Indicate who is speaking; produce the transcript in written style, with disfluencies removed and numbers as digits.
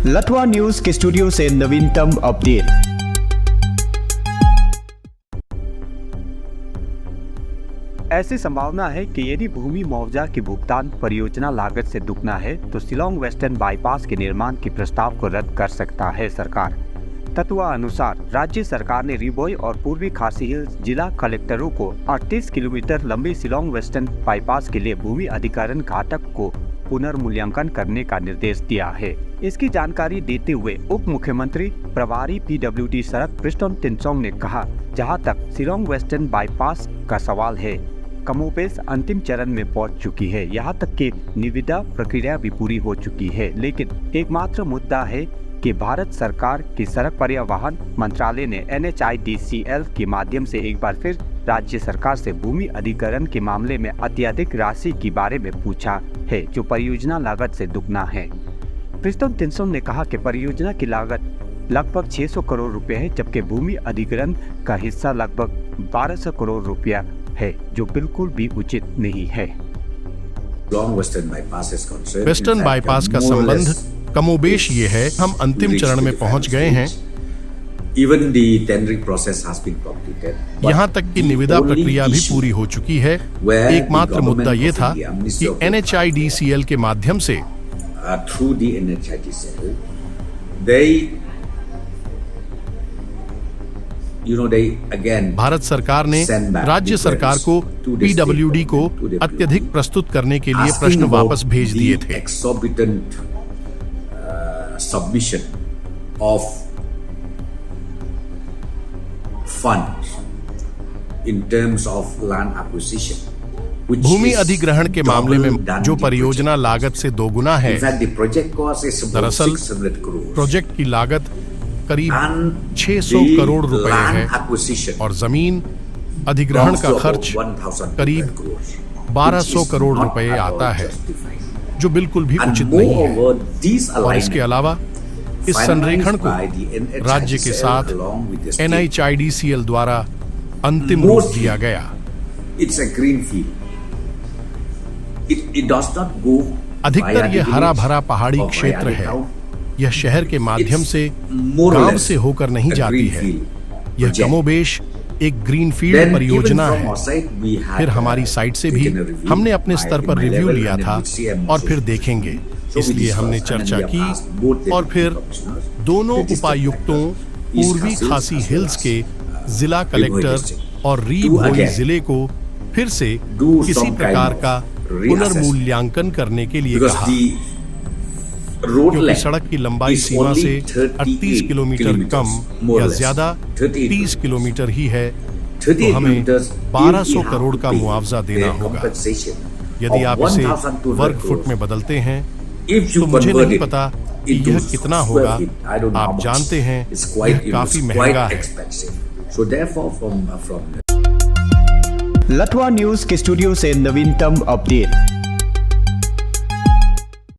Speaker 1: लतवा news के studio से नवीनतम अपडेट। ऐसी संभावना है कि यदि भूमि मुआवजा की भुगतान परियोजना लागत से दुगना है तो शिलांग वेस्टर्न बाईपास के निर्माण के प्रस्ताव को रद्द कर सकता है सरकार। तत्वा अनुसार राज्य सरकार ने रिबोई और पूर्वी खासी हिल्स जिला कलेक्टरों को 38 किलोमीटर लंबी शिलांग वेस्टर्न बाईपास के लिए भूमि अधिग्रहण घाटक को पुनर्मूल्यांकन करने का निर्देश दिया है। इसकी जानकारी देते हुए उप मुख्यमंत्री प्रभारी पीडब्ल्यूडी सड़क प्रिस्टन टिनसोंग ने कहा, जहां तक शिलांग वेस्टर्न बाईपास का सवाल है, कमोबेश अंतिम चरण में पहुंच चुकी है। यहां तक कि निविदा प्रक्रिया भी पूरी हो चुकी है। लेकिन एकमात्र मुद्दा है कि भारत सरकार की सड़क परिवहन मंत्रालय ने NHIDCL के माध्यम से एक बार फिर राज्य सरकार से भूमि अधिग्रहण के मामले में अत्यधिक राशि के बारे में पूछा है, जो परियोजना लागत से दुगना है। प्रिस्टन टिनसोंग ने कहा कि परियोजना की लागत लगभग 600 करोड़ रुपए है, जबकि भूमि अधिग्रहण का हिस्सा लगभग 1200 करोड़ रुपया है, जो बिल्कुल भी उचित नहीं है।
Speaker 2: वेस्टर्न बाईपास का संबंध कमोबेश ये है, हम अंतिम चरण में पहुंच गए हैं। यहाँ तक कि निविदा प्रक्रिया भी पूरी हो चुकी है। एकमात्र मुद्दा ये था कि NHIDCL के माध्यम से भारत सरकार ने राज्य सरकार को PWD को अत्यधिक प्रस्तुत करने के लिए प्रश्न वापस भेज दिए थे।
Speaker 3: Submission of funds in terms of land acquisition.
Speaker 2: भूमि अधिग्रहण के मामले में जो परियोजना लागत से दोगुना है। दरअसल प्रोजेक्ट की लागत करीब 600 करोड़ रुपए है और जमीन अधिग्रहण का खर्च करीब 1200 करोड़ रुपए आता है, जो बिल्कुल भी उचित नहीं है। और इसके अलावा इस संरेखण को राज्य के साथ NHIDCL द्वारा अंतिम रूप दिया गया। अधिकतर यह हरा भरा पहाड़ी क्षेत्र है। यह शहर के माध्यम से गांव से होकर नहीं जाती है। यह कमोबेश एक ग्रीनफील्ड परियोजना है। फिर हमारी साइट से भी हमने अपने स्तर पर रिव्यू लिया था और फिर देखेंगे, इसलिए हमने चर्चा की और फिर दोनों उपायुक्तों पूर्वी खासी हिल्स के जिला कलेक्टर और री-भोई जिले को फिर से किसी प्रकार का पुनर्मूल्यांकन करने के लिए कहा, क्योंकि सड़क की लंबाई सीमा से 38 किलोमीटर कम या ज्यादा 30 किलोमीटर ही है, तो हमें 1200 करोड़ का मुआवजा देना होगा। यदि आप इसे वर्ग फुट में बदलते हैं तो मुझे नहीं पता कि यह कितना होगा। आप जानते हैं यह काफी महंगा है।
Speaker 1: लतवा न्यूज के स्टूडियो से नवीनतम अपडेट।